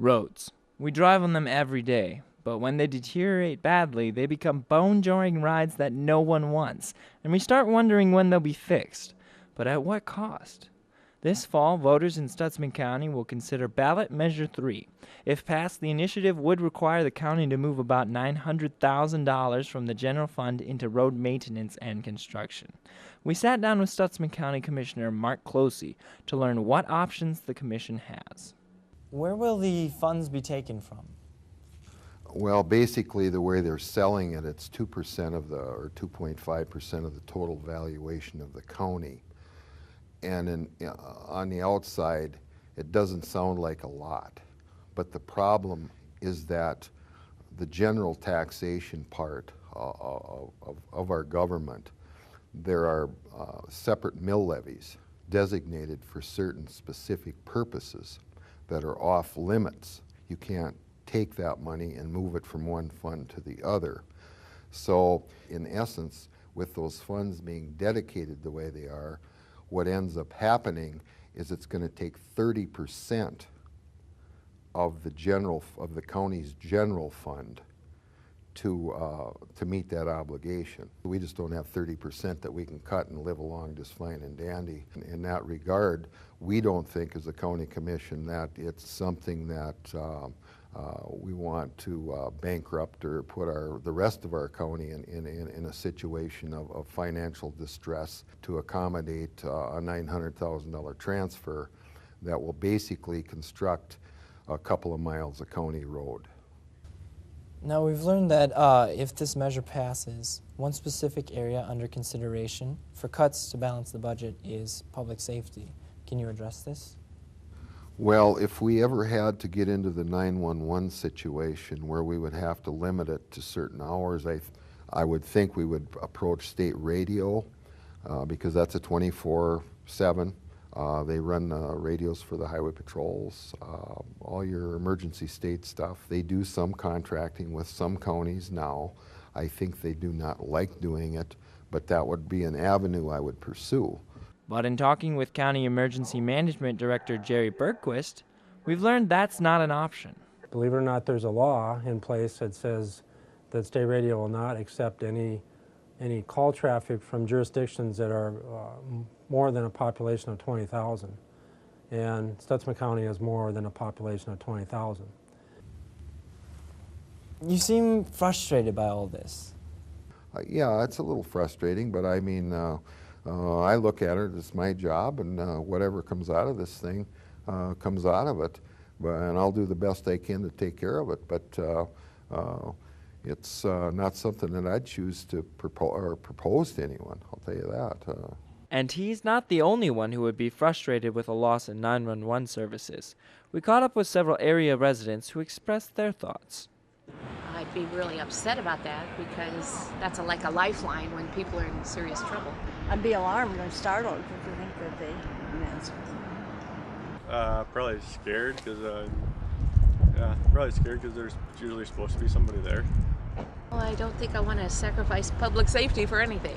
Roads. We drive on them every day, but when they deteriorate badly, they become bone-jarring rides that no one wants, and we start wondering when they'll be fixed. But at what cost? This fall, voters in Stutsman County will consider ballot measure 3. If passed, the initiative would require the county to move about $900,000 from the general fund into road maintenance and construction. We sat down with Stutsman County Commissioner Mark Closey to learn what options the commission has. Where will the funds be taken from? Well, basically the way they're selling it, it's 2% of the, or 2.5% of the total valuation of the county. And on the outside, it doesn't sound like a lot. But the problem is that the general taxation part of our government, there are separate mill levies designated for certain specific purposes that are off limits. You can't take that money and move it from one fund to the other. So in essence, with those funds being dedicated the way they are, what ends up happening is it's going to take 30% of the county's general fund to meet that obligation. We just don't have 30% that we can cut and live along just fine and dandy. In that regard, we don't think as a county commission that it's something that we want to bankrupt or put the rest of our county in a situation of financial distress to accommodate a $900,000 transfer that will basically construct a couple of miles of county road. Now we've learned that if this measure passes, one specific area under consideration for cuts to balance the budget is public safety. Can you address this? Well, if we ever had to get into the 911 situation where we would have to limit it to certain hours, I would think we would approach state radio because that's a 24/7. They run radios for the highway patrols, all your emergency state stuff. They do some contracting with some counties now. I think they do not like doing it, but that would be an avenue I would pursue. But in talking with County Emergency Management Director Jerry Bergquist, we've learned that's not an option. Believe it or not, there's a law in place that says that state radio will not accept any call traffic from jurisdictions that are more than a population of 20,000. And Stutsman County has more than a population of 20,000. You seem frustrated by all this. Yeah, it's a little frustrating, but I mean, I look at it as my job, and whatever comes out of this thing comes out of it. And I'll do the best I can to take care of it. But it's not something that I'd choose to propose to anyone, I'll tell you that. And he's not the only one who would be frustrated with a loss in 911 services. We caught up with several area residents who expressed their thoughts. I'd be really upset about that because that's like a lifeline when people are in serious trouble. I'd be alarmed and startled because I think that they missed. Probably scared because there's usually supposed to be somebody there. Well, I don't think I want to sacrifice public safety for anything.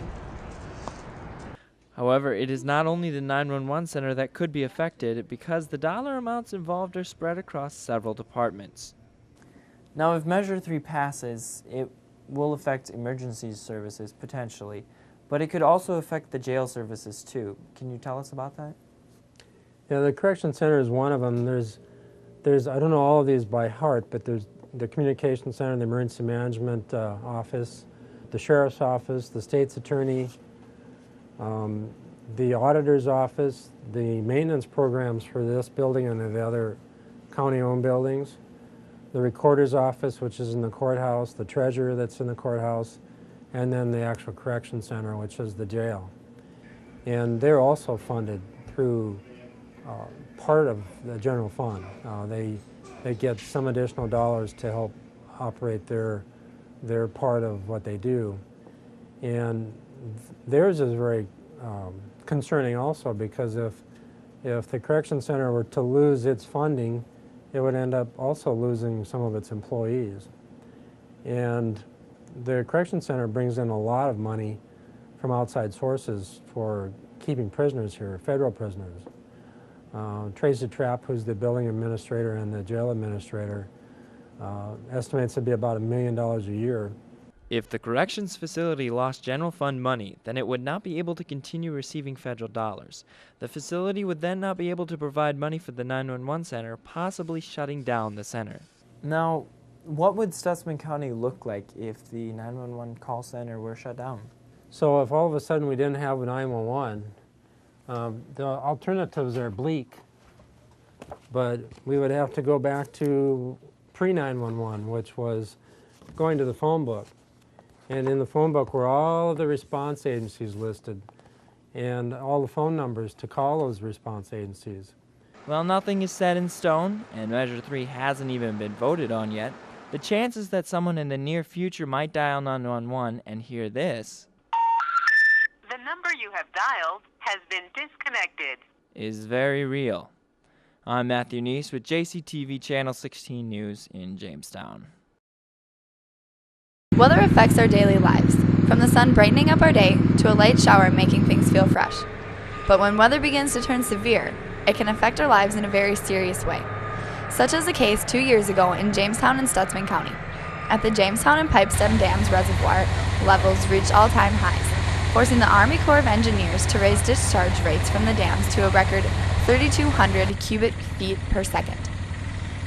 However, it is not only the 911 center that could be affected because the dollar amounts involved are spread across several departments. Now, if Measure 3 passes, it will affect emergency services potentially, but it could also affect the jail services too. Can you tell us about that? Yeah, the correction center is one of them. There's I don't know all of these by heart, but there's the communication center, the emergency management office, the sheriff's office, the state's attorney, the auditor's office, the maintenance programs for this building and the other county-owned buildings, the recorder's office, which is in the courthouse, the treasurer that's in the courthouse, and then the actual correction center, which is the jail. And they're also funded through part of the general fund. They get some additional dollars to help operate their part of what they do. And theirs is very concerning also because if the correction center were to lose its funding, it would end up also losing some of its employees. And the correction center brings in a lot of money from outside sources for keeping prisoners here, federal prisoners. Tracy Trapp, who's the building administrator and the jail administrator, estimates it'd be about $1 million a year. If the corrections facility lost general fund money, then it would not be able to continue receiving federal dollars. The facility would then not be able to provide money for the 911 center, possibly shutting down the center. Now, what would Stutzman County look like if the 911 call center were shut down? So if all of a sudden we didn't have a 911, the alternatives are bleak, but we would have to go back to pre-911, which was going to the phone book. And in the phone book were all of the response agencies listed and all the phone numbers to call those response agencies. While nothing is set in stone, and Measure 3 hasn't even been voted on yet, the chances that someone in the near future might dial 911 and hear this The number you have dialed has been disconnected is very real. I'm Matthew Nies with JCTV Channel 16 News in Jamestown. Weather affects our daily lives, from the sun brightening up our day to a light shower making things feel fresh. But when weather begins to turn severe, it can affect our lives in a very serious way, such as the case 2 years ago in Jamestown and Stutzman County. At the Jamestown and Pipestem Dams reservoir, levels reached all-time highs, forcing the Army Corps of Engineers to raise discharge rates from the dams to a record 3,200 cubic feet per second.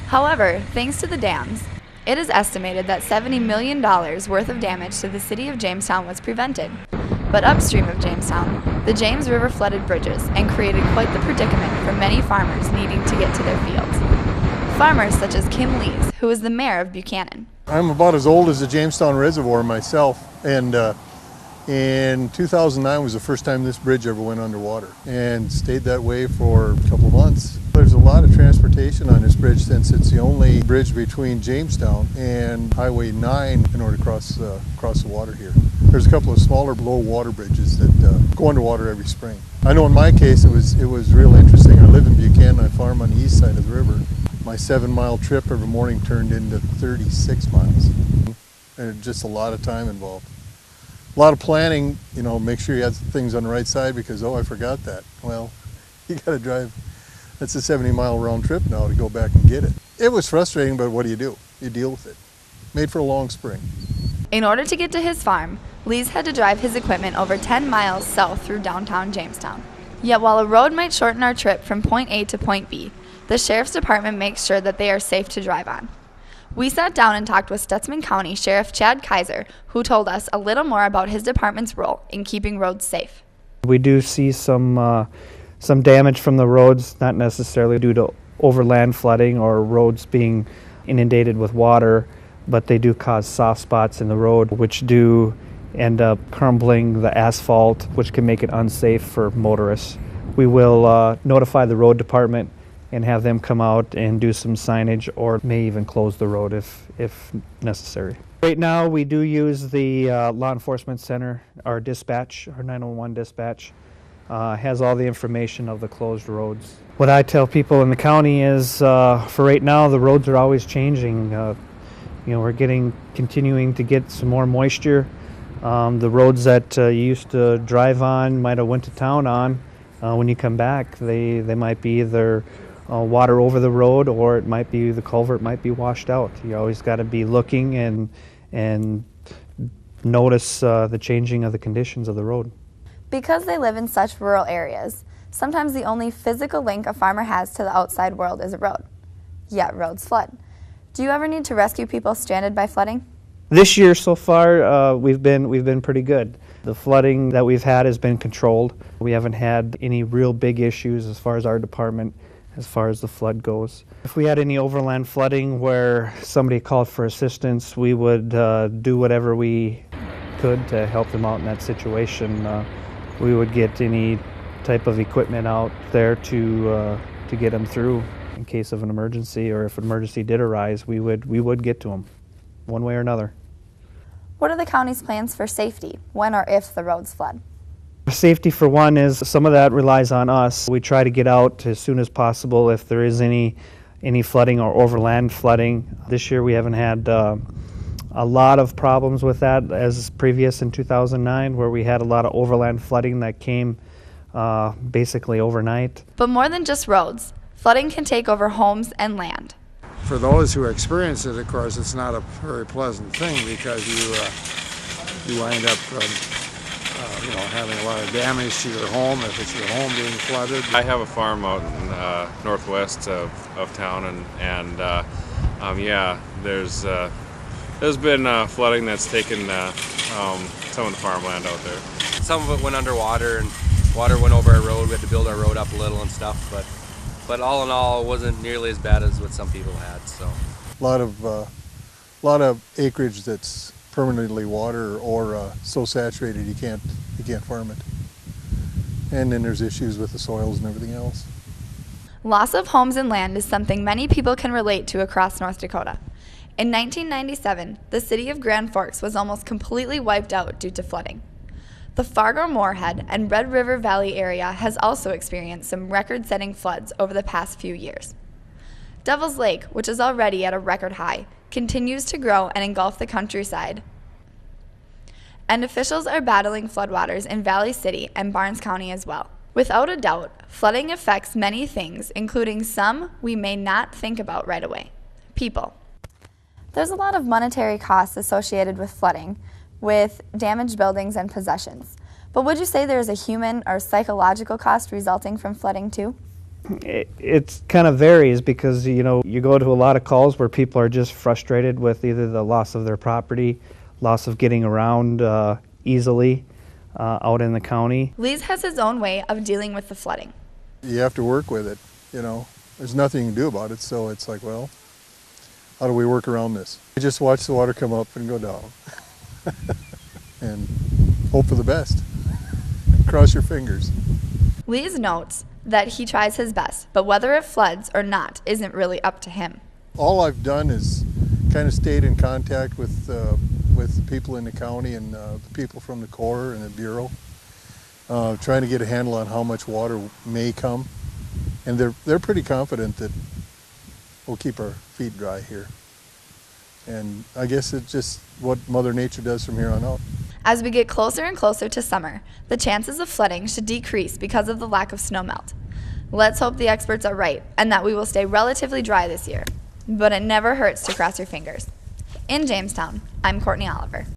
However, thanks to the dams, it is estimated that $70 million worth of damage to the city of Jamestown was prevented. But upstream of Jamestown, the James River flooded bridges and created quite the predicament for many farmers needing to get to their fields. Farmers such as Kim Lees, who is the mayor of Buchanan. I'm about as old as the Jamestown Reservoir myself, and in 2009 was the first time this bridge ever went underwater, and stayed that way for a couple months. There's a lot of transportation on this bridge since it's the only bridge between Jamestown and Highway 9 in order to cross the water here. There's a couple of smaller low water bridges that go underwater every spring. I know in my case it was real interesting. I live in Buchanan, I farm on the east side of the river. My 7-mile trip every morning turned into 36 miles. And just a lot of time involved. A lot of planning, you know, make sure you have things on the right side because, oh, I forgot that. Well, you got to drive, that's a 70-mile round trip now to go back and get it. It was frustrating, but what do? You deal with it. Made for a long spring. In order to get to his farm, Lees had to drive his equipment over 10 miles south through downtown Jamestown. Yet while a road might shorten our trip from point A to point B, the Sheriff's Department makes sure that they are safe to drive on. We sat down and talked with Stutzman County Sheriff Chad Kaiser, who told us a little more about his department's role in keeping roads safe. We do see some damage from the roads, not necessarily due to overland flooding or roads being inundated with water, but they do cause soft spots in the road, which do end up crumbling the asphalt, which can make it unsafe for motorists. We will notify the road department and have them come out and do some signage, or may even close the road if necessary. Right now we do use the law enforcement center. Our dispatch, our 911 dispatch, has all the information of the closed roads. What I tell people in the county is for right now the roads are always changing. You know, we're continuing to get some more moisture. The roads that you used to drive on, might have went to town on, when you come back they might be either water over the road, or it might be the culvert might be washed out. You always got to be looking and notice the changing of the conditions of the road. Because they live in such rural areas, sometimes the only physical link a farmer has to the outside world is a road. Yet roads flood. Do you ever need to rescue people stranded by flooding? This year so far we've been pretty good. The flooding that we've had has been controlled. We haven't had any real big issues as far as our department, as far as the flood goes. If we had any overland flooding where somebody called for assistance, we would do whatever we could to help them out in that situation. We would get any type of equipment out there to get them through in case of an emergency, or if an emergency did arise, we would get to them one way or another. What are the county's plans for safety when or if the roads flood? Safety, for one, is some of that relies on us. We try to get out as soon as possible if there is any flooding or overland flooding. This year we haven't had a lot of problems with that as previous in 2009, where we had a lot of overland flooding that came basically overnight. But more than just roads, flooding can take over homes and land. For those who experience it, of course, it's not a very pleasant thing because you wind up having a lot of damage to your home if it's your home being flooded. I have a farm out in northwest of town, and yeah, there's been flooding that's taken some of the farmland out there. Some of it went underwater, and water went over our road. We had to build our road up a little and stuff, but all in all, it wasn't nearly as bad as what some people had. So, a lot of acreage that's permanently water or so saturated you can't farm it. And then there's issues with the soils and everything else. Loss of homes and land is something many people can relate to across North Dakota. In 1997, the city of Grand Forks was almost completely wiped out due to flooding. The Fargo-Moorhead and Red River Valley area has also experienced some record-setting floods over the past few years. Devil's Lake, which is already at a record high, continues to grow and engulf the countryside. And officials are battling floodwaters in Valley City and Barnes County as well. Without a doubt, flooding affects many things, including some we may not think about right away. People. There's a lot of monetary costs associated with flooding, with damaged buildings and possessions. But would you say there's a human or psychological cost resulting from flooding too? It kind of varies because, you go to a lot of calls where people are just frustrated with either the loss of their property, loss of getting around easily out in the county. Lees has his own way of dealing with the flooding. You have to work with it, There's nothing you can do about it, so it's like, well, how do we work around this? You just watch the water come up and go down and hope for the best. Cross your fingers. Lees notes that he tries his best, but whether it floods or not isn't really up to him. All I've done is kind of stayed in contact with the people in the county and the people from the Corps and the Bureau, trying to get a handle on how much water may come. And they're pretty confident that we'll keep our feet dry here. And I guess it's just what Mother Nature does from here on out. As we get closer and closer to summer, the chances of flooding should decrease because of the lack of snowmelt. Let's hope the experts are right and that we will stay relatively dry this year. But it never hurts to cross your fingers. In Jamestown, I'm Courtney Oliver.